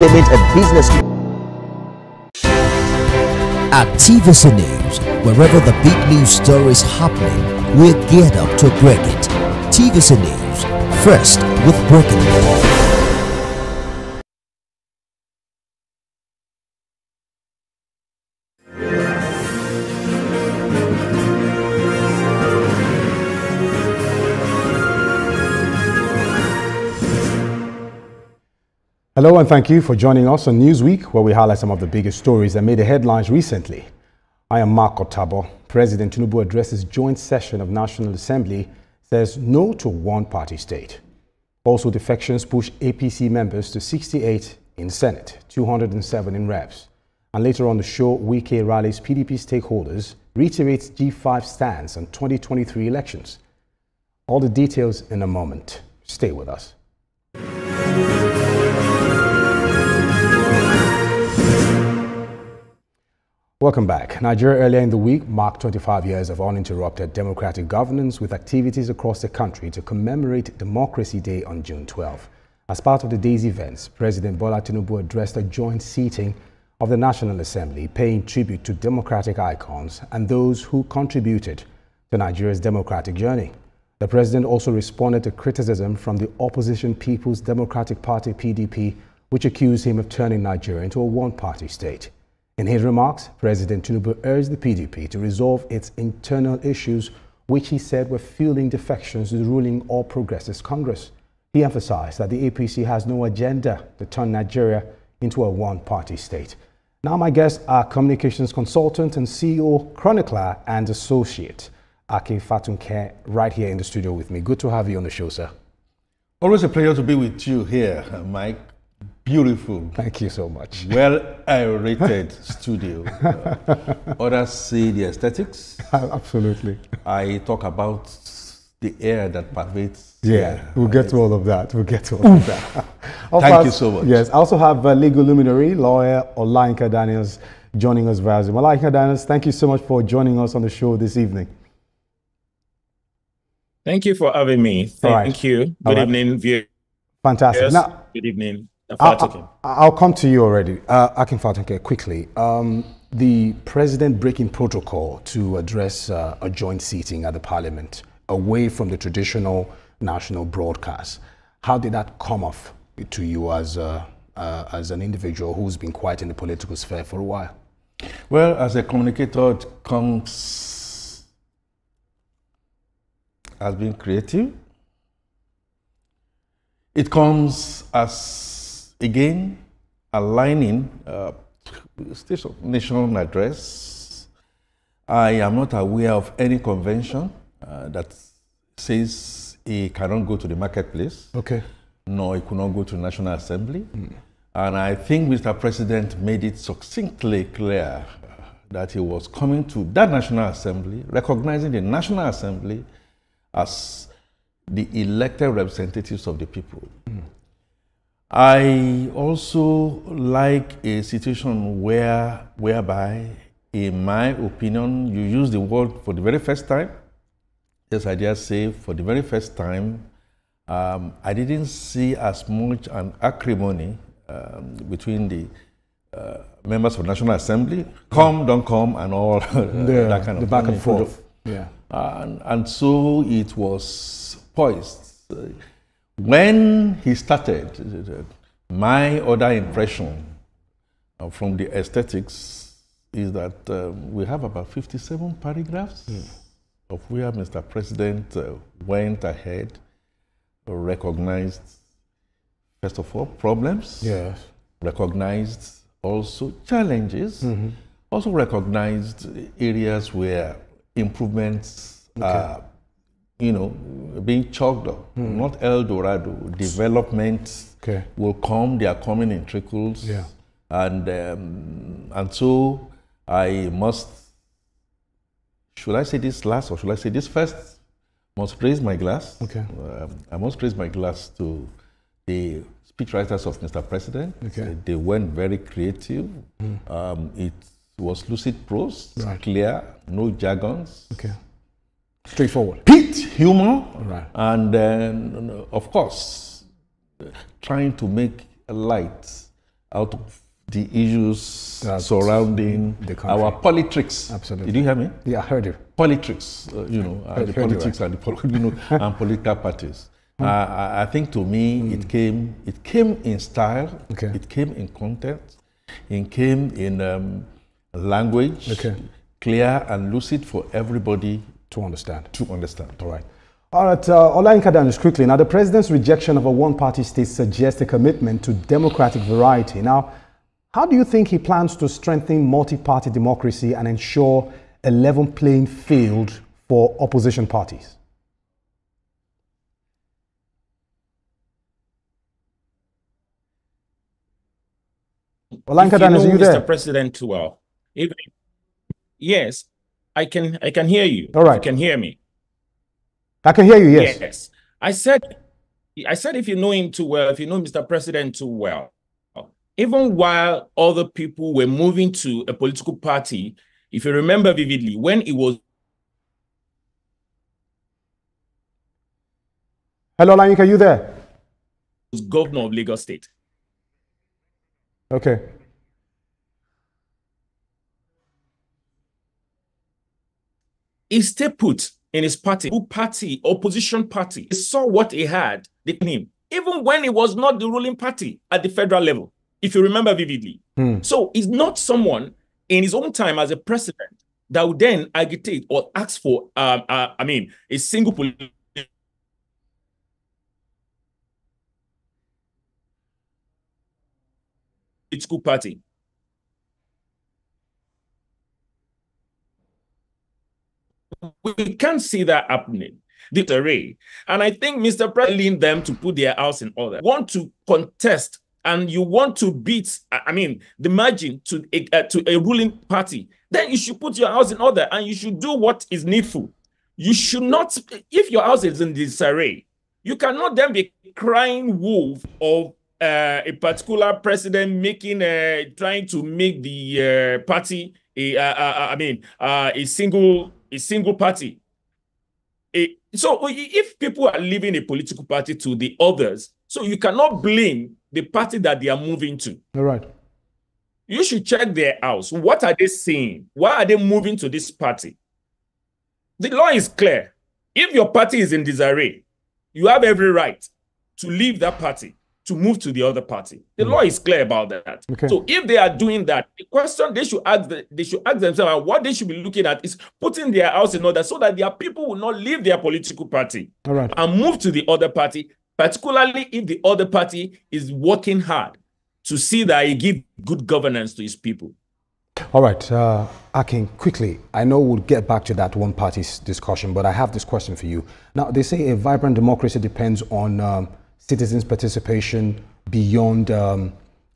entertainment and business. At TVC News, wherever the big news story is happening, we're geared up to break it. TVC News, first with breaking news. Hello and thank you for joining us on Newsweek, where we highlight some of the biggest stories that made the headlines recently. I am Mark Otabo. President Tinubu addresses joint session of National Assembly, says no to one-party state. Also, defections push APC members to 68 in Senate, 207 in Reps. And later on the show, Wike rallies PDP stakeholders, reiterates G5 stance on 2023 elections. All the details in a moment. Stay with us. Welcome back. Nigeria earlier in the week marked 25 years of uninterrupted democratic governance with activities across the country to commemorate Democracy Day on June 12. As part of the day's events, President Bola Tinubu addressed a joint sitting of the National Assembly, paying tribute to democratic icons and those who contributed to Nigeria's democratic journey. The president also responded to criticism from the opposition People's Democratic Party (PDP), which accused him of turning Nigeria into a one-party state. In his remarks, President Tinubu urged the PDP to resolve its internal issues, which he said were fueling defections to the ruling All Progressives Congress. He emphasized that the APC has no agenda to turn Nigeria into a one-party state. Now my guests are communications consultant and CEO, chronicler and associate, Akin Fatunke, right here in the studio with me. Good to have you on the show, sir. Always a pleasure to be with you here, Mike. Beautiful. Thank you so much. Well aerated studio. Others see the aesthetics. Absolutely. I talk about the air that pervades. Yeah, we'll get to all of that. We'll get to all of that. Thank you so much. Yes, I also have legal luminary, lawyer Olayinka Daniels, joining us via Zoom. Olayinka Daniels, thank you so much for joining us on the show this evening. Thank you for having me. Thank you. Good evening, viewers. Fantastic. Yes. Now, good evening. I'll come to you already. Akin Fatunke, quickly. The president breaking protocol to address a joint sitting at the parliament away from the traditional national broadcast. How did that come off to you as an individual who's been quite in the political sphere for a while? Well, as a communicator, it has been creative. It comes as, again, aligning State of Nation address. I am not aware of any convention that says he cannot go to the marketplace. Okay. No, he could not go to the National Assembly. And I think Mr. President made it succinctly clear that he was coming to that National Assembly, recognizing the National Assembly as the elected representatives of the people. I also like a situation whereby, in my opinion, you use the word for the very first time. Yes, I dare say for the very first time, I didn't see as much an acrimony between the members of the National Assembly, come, don't come, and all that kind of the back and forth. Yeah. And so it was poised. When he started, my other impression from the aesthetics is that we have about 57 paragraphs of where Mr. President went ahead, recognized, first of all, problems, yes, recognized also challenges, also recognized areas where improvements are, being chalked up, not El Dorado. Development will come, they are coming in trickles. Yeah. And so I must, should I say this last or should I say this first? Must raise my glass. Okay. I must raise my glass to the speechwriters of Mr. President. Okay. They went very creative. It was lucid prose, Right. clear, no jargons. Okay. Straightforward. Pit humor, Right. and then, of course, trying to make light out of the issues surrounding our politics. Absolutely. Did you hear me? Yeah, I heard you. Politics, the politics and and political parties. I think to me, it came in style, it came in content, it came in language, clear and lucid for everybody to understand. All right. All right, Olayinka Daniels, quickly. Now, the president's rejection of a one-party state suggests a commitment to democratic variety. Now, how do you think he plans to strengthen multi-party democracy and ensure a level playing field for opposition parties? Olayinka Daniels, are you there? Mr. President, too well. Yes, I can hear you. All right. You can hear me. I can hear you, yes. Yes. I said if you know him too well, if you know Mr. President too well, even while other people were moving to a political party, if you remember vividly, when it was... Hello, Olayinka, are you there? Was governor of Lagos State. Okay. He stayed put in his party, opposition party. He saw what he had, they him, even when he was not the ruling party at the federal level, if you remember vividly. So he's not someone in his own time as a president that would then agitate or ask for, a single political party. We can't see that happening. The array. And I think Mr. President leaned them to put their house in order. Want to contest and you want to beat, the margin to a ruling party, then you should put your house in order and you should do what is needful. You should not, if your house is in disarray, you cannot then be crying wolf of a particular president trying to make the party a single party. So if people are leaving a political party to the others, so you cannot blame the party that they are moving to. All right. You should check their house. What are they saying? Why are they moving to this party? The law is clear. If your party is in disarray, you have every right to leave that party to move to the other party. The law is clear about that. Okay. So if they are doing that, the question they should ask themselves, and what they should be looking at is putting their house in order so that their people will not leave their political party and move to the other party, particularly if the other party is working hard to see that he gives good governance to his people. All right, Akin, quickly, I know we'll get back to that one-party discussion, but I have this question for you. Now, they say a vibrant democracy depends on citizens' participation beyond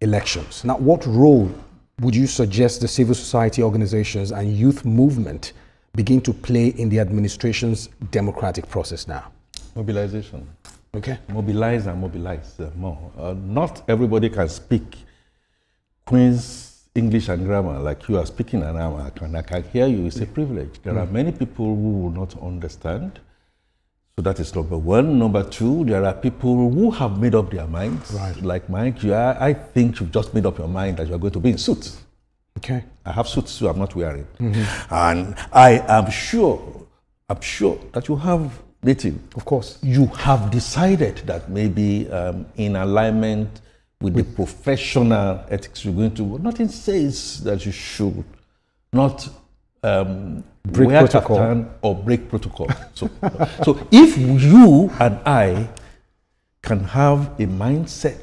elections. Now, what role would you suggest the civil society organizations and youth movement begin to play in the administration's democratic process now? Mobilization. Okay. Mobilize and mobilize more. Not everybody can speak Queen's English and grammar like you are speaking, and I can hear you. It's a privilege. There are many people who will not understand. So that is number one. Number two, there are people who have made up their minds. Right. Like Mike, I think you've just made up your mind that you are going to be in suits. Okay. I have suits too, I'm not wearing. And I am sure that you have dating. Of course. You have decided that maybe in alignment with the professional ethics you're going to, nothing says that you should not break protocol or break protocol. So if you and I can have a mindset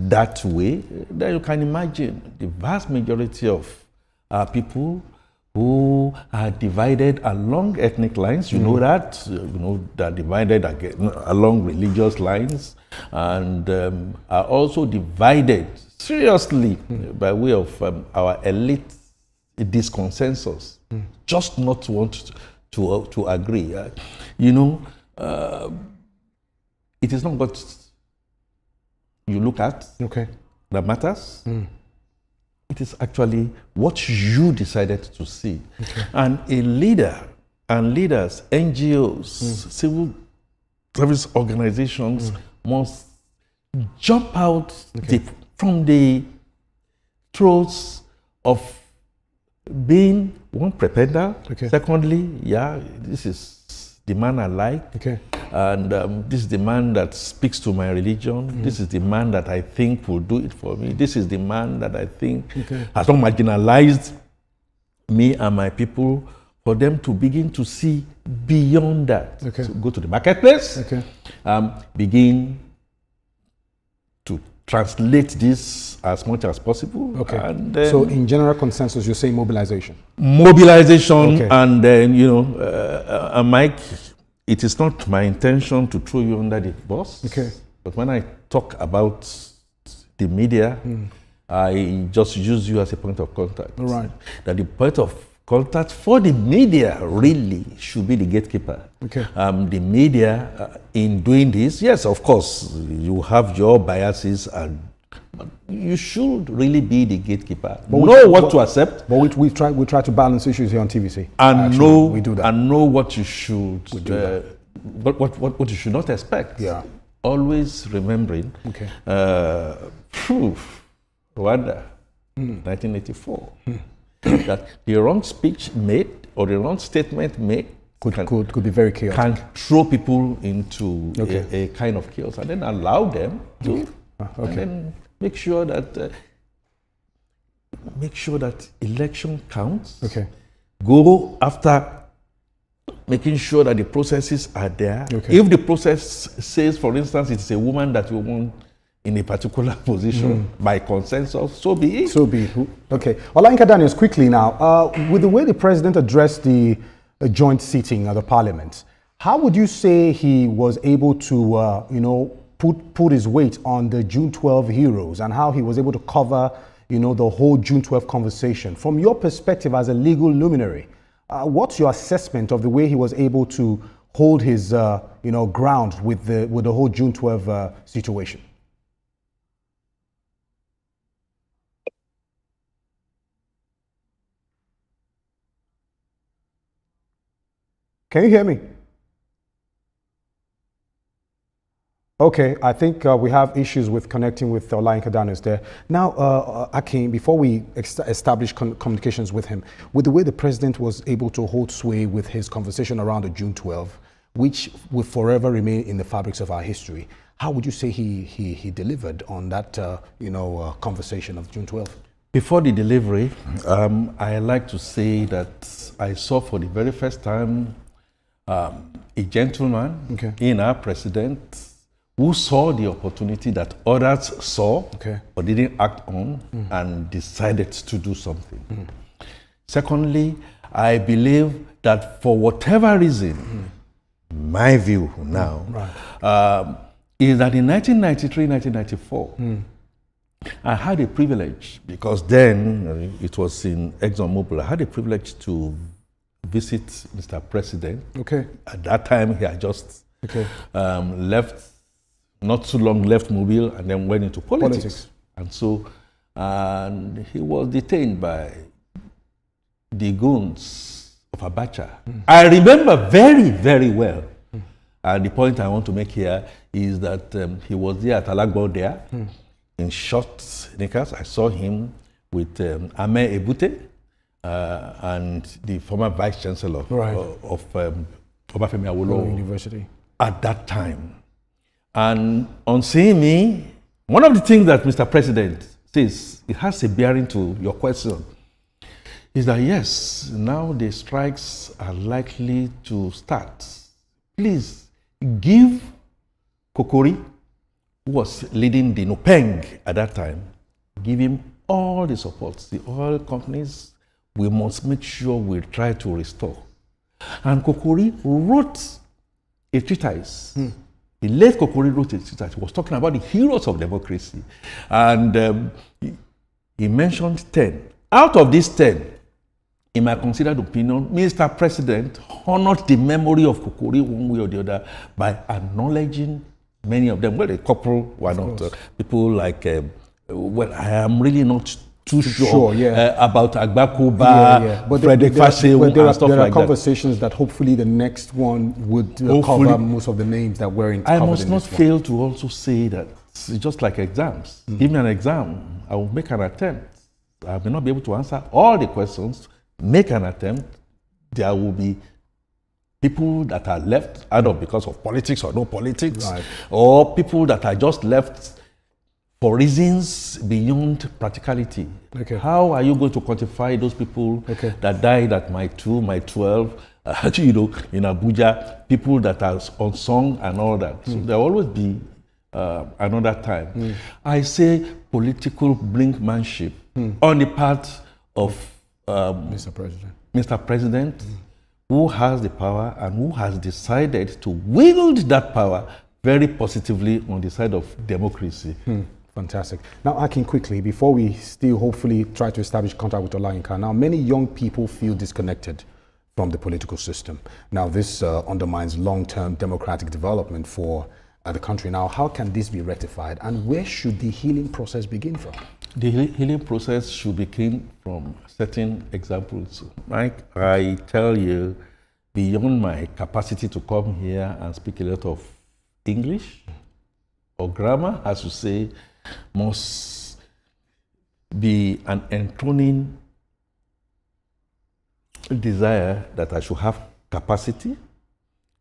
that way, then you can imagine the vast majority of people who are divided along ethnic lines. You know that. They're divided along religious lines, and are also divided seriously by way of our elite disconsensus. Just not want to agree. It is not what you look at that matters. It is actually what you decided to see. And a leader and leaders, NGOs, civil service organizations must jump out the from the throes of being one pretender. Okay. Secondly, yeah, this is the man I like. Okay. And this is the man that speaks to my religion. This is the man that I think will do it for me. This is the man that I think has not marginalized me and my people, for them to begin to see beyond that. Okay. So go to the marketplace, Okay. begin to translate this as much as possible. Okay. And then So in general consensus, you're saying mobilization. mobilization, Okay. and then, Mike, it is not my intention to throw you under the bus. Okay. But when I talk about the media, I just use you as a point of contact. Right. That the point of contact for the media really should be the gatekeeper. Okay. The media, in doing this, yes, of course, you have your biases, but you should really be the gatekeeper. But know what to accept. But we try to balance issues here on TVC. And Actually, we do that. And know what you should, that. what you should not expect. Yeah. Always remembering. Okay. Rwanda, 1984. That the wrong speech made or the wrong statement made Could be very chaotic. can throw people into Okay. a kind of chaos, and then allow them to, and then make sure that election counts. Okay. Go after making sure that the processes are there. Okay. If the process says, for instance, it's a woman that you want in a particular position by consensus, so be it. So be it. Okay. Olayinka Daniels, quickly now, with the way the president addressed the joint sitting of the parliament, how would you say he was able to, put his weight on the June 12 heroes, and how he was able to cover, the whole June 12 conversation? From your perspective as a legal luminary, what's your assessment of the way he was able to hold his, ground with the whole June 12 situation? Can you hear me? Okay, I think we have issues with connecting with Olayinka Daniels there. Now, Akin, before we establish communications with him, with the way the president was able to hold sway with his conversation around the June 12, which will forever remain in the fabrics of our history, how would you say he delivered on that, conversation of June 12? Before the delivery, I like to say that I saw for the very first time a gentleman in our president who saw the opportunity that others saw but didn't act on and decided to do something. Secondly, I believe that for whatever reason, my view now is that in 1993, 1994, I had a privilege, because then it was in ExxonMobil, I had a privilege to visit Mr. President. At that time, he had just left, not too long left Mobile, and then went into politics. And so he was detained by the goons of Abacha. I remember very, very well. And the point I want to make here is that he was there at Alagbo there in short knickers. I saw him with Ame Ebute and the former vice chancellor of Obafemi Awolowo University at that time. And on seeing me, one of the things that Mr. President says, it has a bearing to your question, is that yes, now the strikes are likely to start. Please give Kokori, who was leading the Nopeng at that time, give him all the support. The oil companies, we must make sure we try to restore. And Kokori wrote a treatise. The late Kokori wrote a treatise. He was talking about the heroes of democracy. And he mentioned 10. Out of these 10, in my considered opinion, Mr. President honored the memory of Kokori one way or the other by acknowledging many of them. Well, a couple were not. People like, well, I am really not too sure about Agbakuba, But Frederick Fashewu, and stuff there are like conversations that hopefully the next one would cover most of the names that were in. I must not fail to also say that it's just like exams. Give me an exam, I will make an attempt. I may not be able to answer all the questions, make an attempt. There will be people that are left either because of politics or no politics, right, or people that are just left for reasons beyond practicality. Okay. How are you going to quantify those people Okay. that died at my 2, my 12, you know, in Abuja, people that are unsung and all that? So there will always be another time. I say political brinkmanship on the part of Mr. President. Mr. President, who has the power and who has decided to wield that power very positively on the side of democracy. Fantastic. Now, Akin, quickly, before we still hopefully try to establish contact with Olayinka, now many young people feel disconnected from the political system. Now, this undermines long-term democratic development for the country. Now, how can this be rectified, and where should the healing process begin from? The healing process should begin from certain examples. Mike, I tell you, beyond my capacity to come here and speak a lot of English or grammar, as you say, must be an enthroning desire that I should have capacity,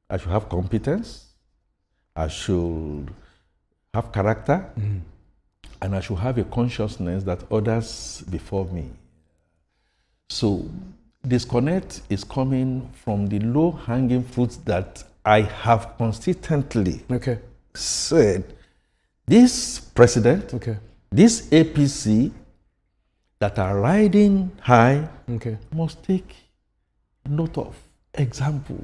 I should have competence, I should have character, and I should have a consciousness that others before me. So disconnect is coming from the low-hanging fruits that I have consistently said. This president, this APC that are riding high must take note of. Example,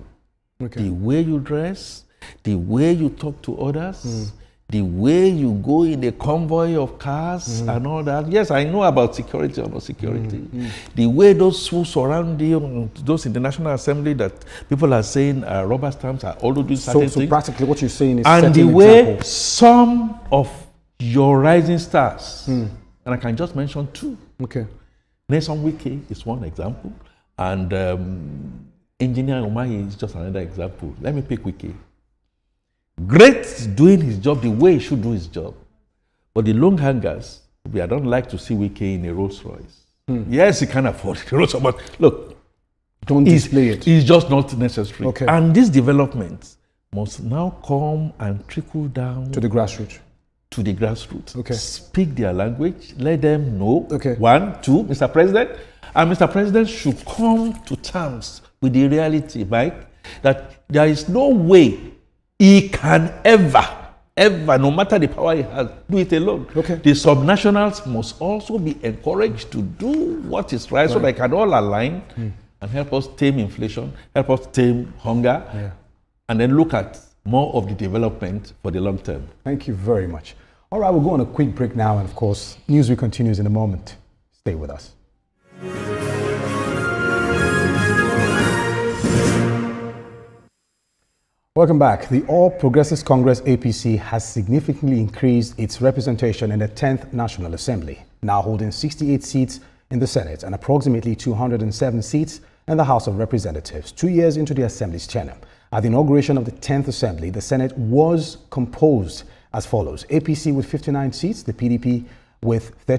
the way you dress, the way you talk to others, the way you go in a convoy of cars and all that. Yes, I know about security or not security. The way those who surround you, those in the National Assembly that people are saying rubber stamps are all doing certain things. So practically what you're saying is and the way some of your rising stars, and I can just mention 2. Nelson Wike is one example, and Engineer Umahi is just another example. Let me pick Wike. Great doing his job the way he should do his job. But the long hangers, I don't like to see Wike in a Rolls Royce. Yes, he can afford a Rolls Royce, but look, don't display it. It's just not necessary. And this development must now come and trickle down to the grassroots. To the grassroots. Speak their language, let them know. 1, 2, Mr. President. And Mr. President should come to terms with the reality, Mike, that there is no way he can ever, no matter the power he has, do it alone. The subnationals must also be encouraged to do what is right so they can all align and help us tame inflation, help us tame hunger, and then look at more of the development for the long term. Thank you very much. All right, we'll go on a quick break now, and of course, Newsweek continues in a moment. Stay with us. Welcome back. The All Progressives Congress APC has significantly increased its representation in the 10th National Assembly, now holding 68 seats in the Senate and approximately 207 seats in the House of Representatives, 2 years into the Assembly's tenure. At the inauguration of the 10th Assembly, the Senate was composed as follows: APC with 59 seats, the PDP with 30